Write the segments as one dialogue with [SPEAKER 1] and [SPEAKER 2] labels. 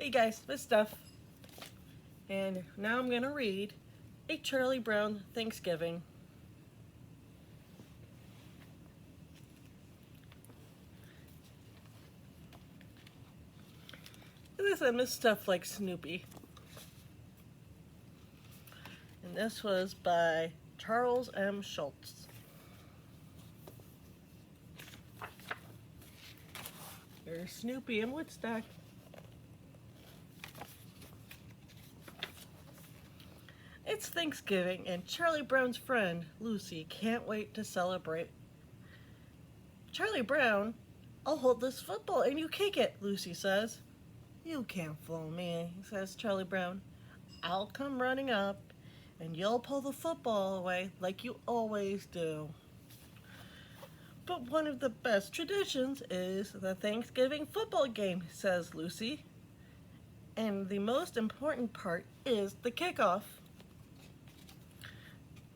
[SPEAKER 1] Hey guys, it's Steph, and now I'm gonna read A Charlie Brown Thanksgiving. This is Miss Stuff Like Snoopy, and this was by Charles M. Schultz. There's Snoopy in Woodstock. It's Thanksgiving, and Charlie Brown's friend, Lucy, can't wait to celebrate. Charlie Brown, I'll hold this football and you kick it, Lucy says. You can't fool me, says Charlie Brown. I'll come running up, and you'll pull the football away like you always do. But one of the best traditions is the Thanksgiving football game, says Lucy. And the most important part is the kickoff.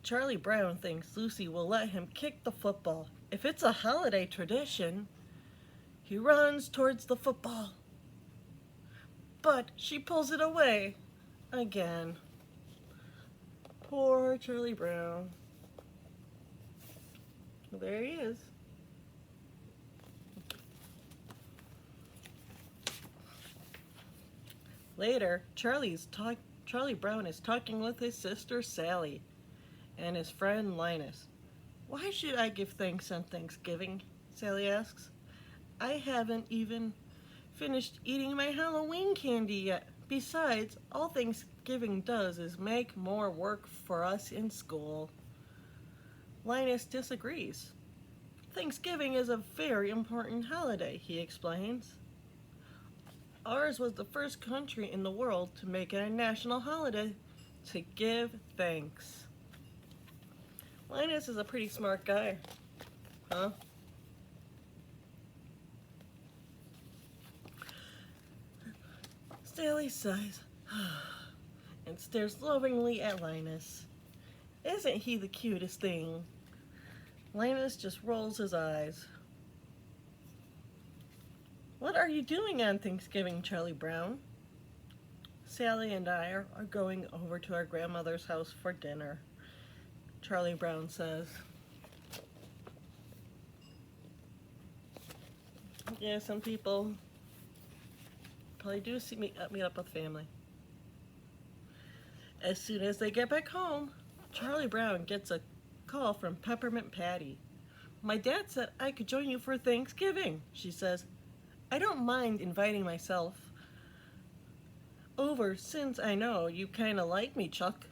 [SPEAKER 1] Charlie Brown thinks Lucy will let him kick the football. If it's a holiday tradition, he runs towards the football. But she pulls it away again. Poor Charlie Brown. There he is. Later, Charlie Brown is talking with his sister Sally and his friend Linus. Why should I give thanks on Thanksgiving? Sally asks. I haven't even finished eating my Halloween candy yet. Besides, all Thanksgiving does is make more work for us in school. Linus disagrees. Thanksgiving is a very important holiday, he explains. Ours was the first country in the world to make it a national holiday to give thanks. Linus is a pretty smart guy, huh? Sally sighs and stares lovingly at Linus. Isn't he the cutest thing? Linus just rolls his eyes. What are you doing on Thanksgiving, Charlie Brown? Sally and I are going over to our grandmother's house for dinner, Charlie Brown says. Yeah, some people probably do meet up with family. As soon as they get back home, Charlie Brown gets a call from Peppermint Patty. My dad said I could join you for Thanksgiving, she says. I don't mind inviting myself over since I know you kind of like me, Chuck.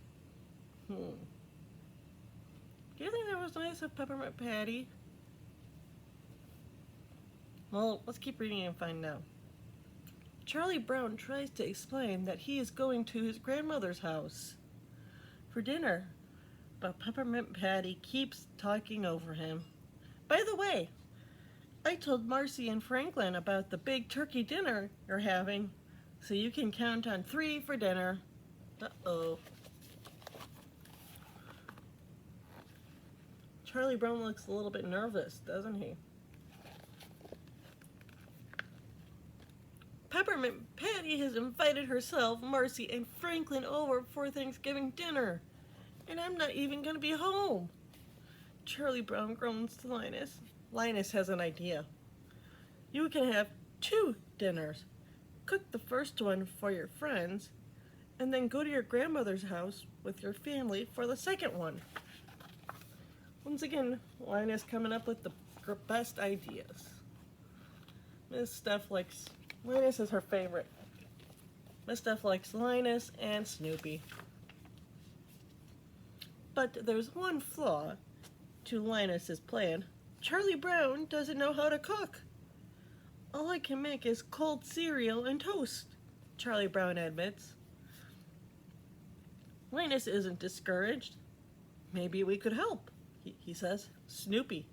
[SPEAKER 1] Do you think that was nice of Peppermint Patty? Well, let's keep reading and find out. Charlie Brown tries to explain that he is going to his grandmother's house for dinner, but Peppermint Patty keeps talking over him. By the way, I told Marcy and Franklin about the big turkey dinner you're having, so you can count on 3 for dinner. Uh-oh. Charlie Brown looks a little bit nervous, doesn't he? Peppermint Patty has invited herself, Marcy, and Franklin over for Thanksgiving dinner, and I'm not even going to be home. Charlie Brown groans to Linus. Linus has an idea. You can have 2 dinners. Cook the first one for your friends, and then go to your grandmother's house with your family for the second one. Once again, Linus coming up with the best ideas. Miss Steph likes Linus is her favorite. Miss Steph likes Linus and Snoopy. But there's one flaw to Linus's plan. Charlie Brown doesn't know how to cook. All I can make is cold cereal and toast, Charlie Brown admits. Linus isn't discouraged. Maybe we could help, he says. Snoopy,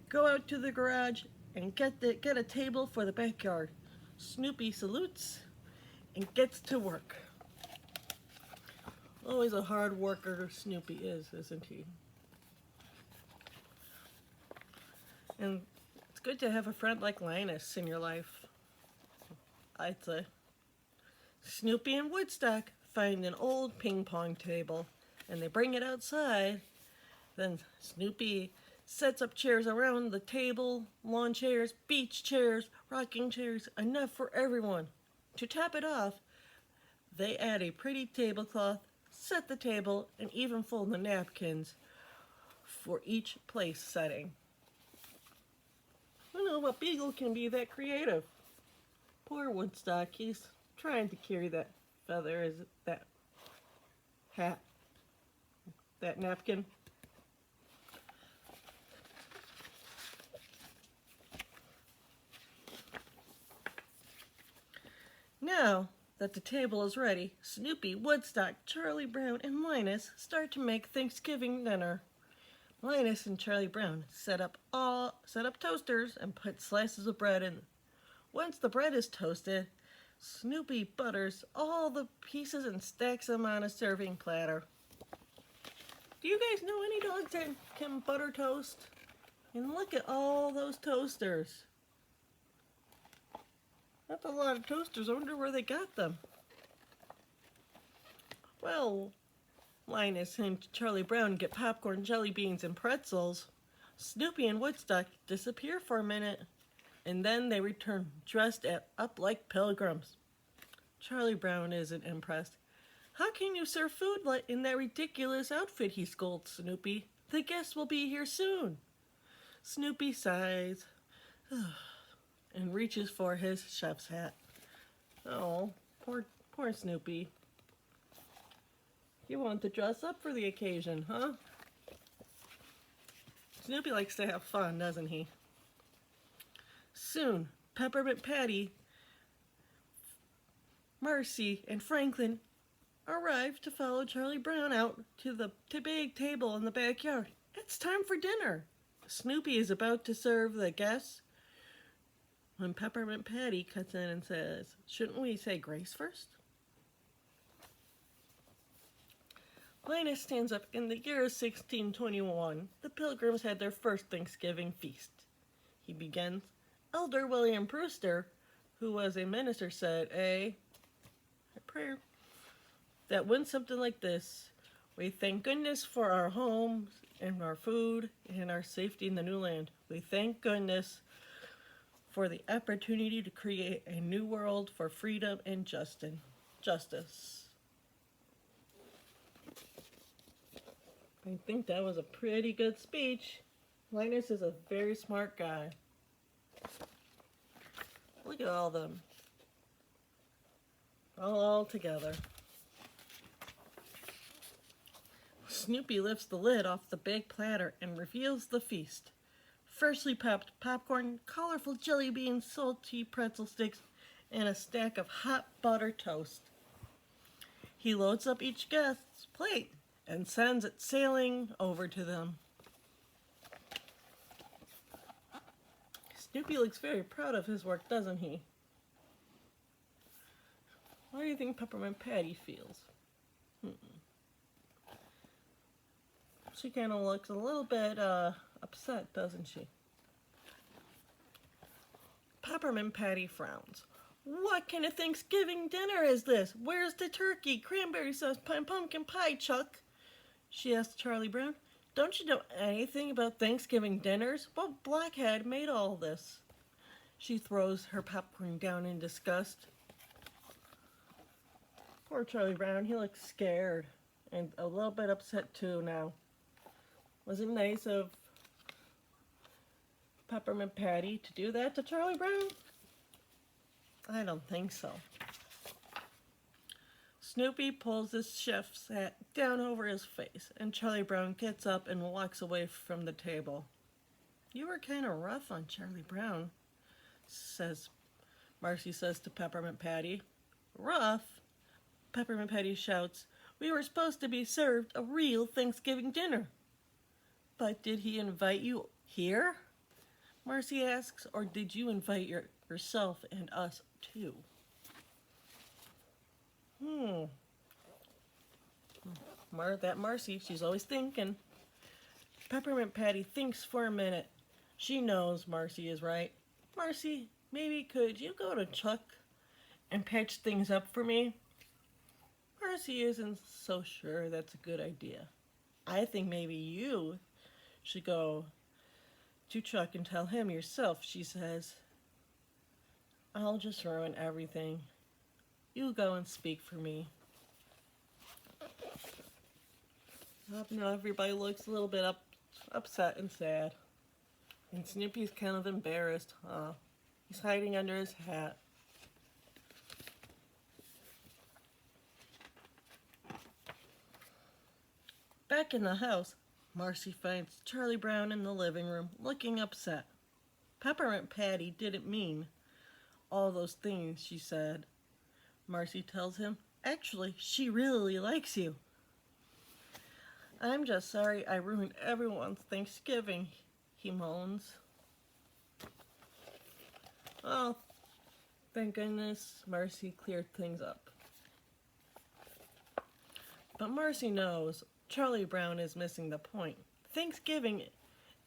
[SPEAKER 1] go out to the garage and get a table for the backyard. Snoopy salutes and gets to work. Always a hard worker Snoopy is, isn't he? And it's good to have a friend like Linus in your life, I'd say. Snoopy and Woodstock find an old ping pong table and they bring it outside. Then Snoopy sets up chairs around the table, lawn chairs, beach chairs, rocking chairs, enough for everyone. To top it off, they add a pretty tablecloth, set the table, and even fold the napkins for each place setting. I don't know, but Beagle can be that creative. Poor Woodstock, he's trying to carry that feather, is it that hat, that napkin. Now that the table is ready, Snoopy, Woodstock, Charlie Brown, and Linus start to make Thanksgiving dinner. Linus and Charlie Brown set up toasters and put slices of bread in. Once the bread is toasted, Snoopy butters all the pieces and stacks them on a serving platter. Do you guys know any dogs that can butter toast? And look at all those toasters. That's a lot of toasters. I wonder where they got them. Well, Linus and Charlie Brown get popcorn, jelly beans, and pretzels. Snoopy and Woodstock disappear for a minute, and then they return dressed up like pilgrims. Charlie Brown isn't impressed. How can you serve food in that ridiculous outfit, he scolds Snoopy. The guests will be here soon. Snoopy sighs and reaches for his chef's hat. Oh, poor Snoopy. You want to dress up for the occasion, huh? Snoopy likes to have fun, doesn't he? Soon, Peppermint Patty, Marcy, and Franklin arrive to follow Charlie Brown out to the big table in the backyard. It's time for dinner. Snoopy is about to serve the guests when Peppermint Patty cuts in and says, "Shouldn't we say grace first?" Linus stands up. In the year 1621, the Pilgrims had their first Thanksgiving feast. He begins. Elder William Brewster, who was a minister, said a prayer that went something like this: "We thank goodness for our homes and our food and our safety in the new land. We thank goodness for the opportunity to create a new world for freedom and justice." I think that was a pretty good speech. Linus is a very smart guy. Look at all of them. All together. Snoopy lifts the lid off the big platter and reveals the feast. Freshly popped popcorn, colorful jelly beans, salty pretzel sticks, and a stack of hot butter toast. He loads up each guest's plate and sends it sailing over to them. Snoopy looks very proud of his work, doesn't he? How do you think Peppermint Patty feels? She kind of looks a little bit upset, doesn't she? Peppermint Patty frowns. "What kind of Thanksgiving dinner is this? Where's the turkey, cranberry sauce, pumpkin pie, Chuck?" she asked Charlie Brown. "Don't you know anything about Thanksgiving dinners? What blockhead made all this?" She throws her popcorn down in disgust. Poor Charlie Brown, he looks scared and a little bit upset too now. Was it nice of Peppermint Patty to do that to Charlie Brown? I don't think so. Snoopy pulls his chef's hat down over his face, and Charlie Brown gets up and walks away from the table. "You were kind of rough on Charlie Brown," Marcy says to Peppermint Patty. "Rough?" Peppermint Patty shouts. "We were supposed to be served a real Thanksgiving dinner." "But did he invite you here?" Marcy asks, "or did you invite yourself and us too?" That Marcy, she's always thinking. Peppermint Patty thinks for a minute. She knows Marcy is right. "Marcy, maybe could you go to Chuck and patch things up for me? Marcy isn't so sure that's a good idea. I think maybe you should go to Chuck and tell him yourself, she says. I'll just ruin everything. You go and speak for me. Now everybody looks a little bit upset and sad. And Snoopy's kind of embarrassed. He's hiding under his hat. Back in the house, Marcy finds Charlie Brown in the living room, looking upset. Peppermint Patty didn't mean all those things she said. Marcy tells him, actually, she really likes you. I'm just sorry I ruined everyone's Thanksgiving, he moans. Oh, thank goodness Marcy cleared things up. But Marcy knows Charlie Brown is missing the point. Thanksgiving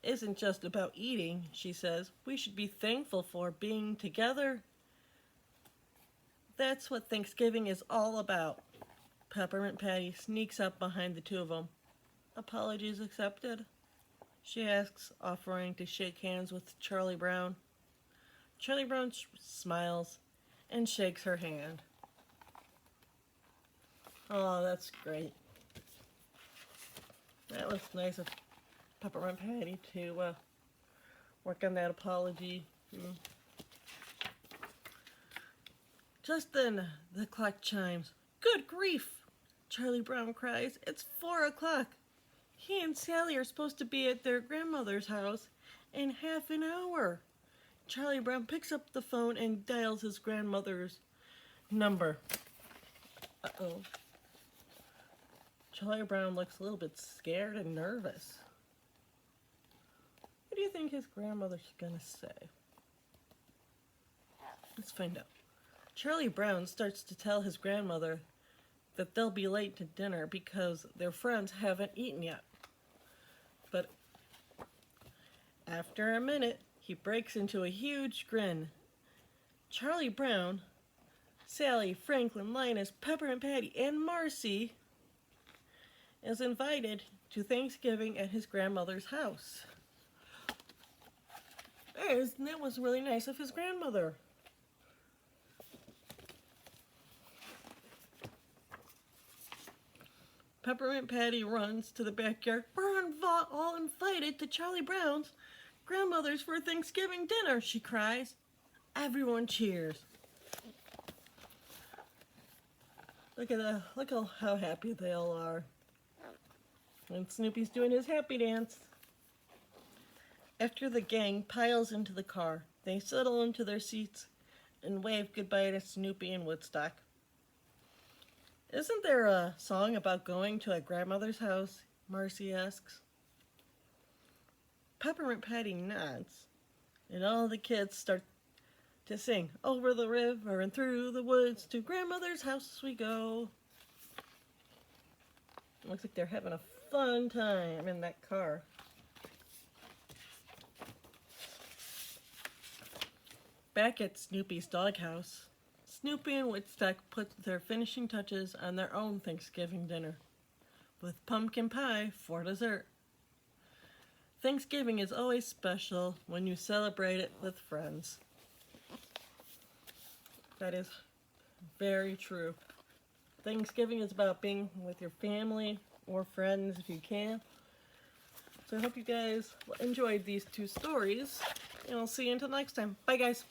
[SPEAKER 1] isn't just about eating, she says. We should be thankful for being together. That's what Thanksgiving is all about. Peppermint Patty sneaks up behind the two of them. Apologies accepted? She asks, offering to shake hands with Charlie Brown. Charlie Brown smiles and shakes her hand. Oh, that's great. That was nice of Peppermint Patty to work on that apology. Just then, the clock chimes. Good grief! Charlie Brown cries. It's 4 o'clock. He and Sally are supposed to be at their grandmother's house in half an hour. Charlie Brown picks up the phone and dials his grandmother's number. Uh-oh. Charlie Brown looks a little bit scared and nervous. What do you think his grandmother's gonna say? Let's find out. Charlie Brown starts to tell his grandmother that they'll be late to dinner because their friends haven't eaten yet. But after a minute, he breaks into a huge grin. Charlie Brown, Sally, Franklin, Linus, Peppermint Patty, and Marcy is invited to Thanksgiving at his grandmother's house. That was really nice of his grandmother. Peppermint Patty runs to the backyard. We're all invited to Charlie Brown's grandmother's for Thanksgiving dinner, she cries. Everyone cheers. Look how happy they all are. And Snoopy's doing his happy dance. After the gang piles into the car, they settle into their seats and wave goodbye to Snoopy and Woodstock. Isn't there a song about going to a grandmother's house? Marcy asks. Peppermint Patty nods, and all the kids start to sing. Over the river and through the woods, to grandmother's house we go. Looks like they're having a fun time in that car. Back at Snoopy's doghouse, Snoopy and Woodstock put their finishing touches on their own Thanksgiving dinner, with pumpkin pie for dessert. Thanksgiving is always special when you celebrate it with friends. That is very true. Thanksgiving is about being with your family or friends if you can. So I hope you guys enjoyed these two stories, and I'll see you until next time. Bye, guys.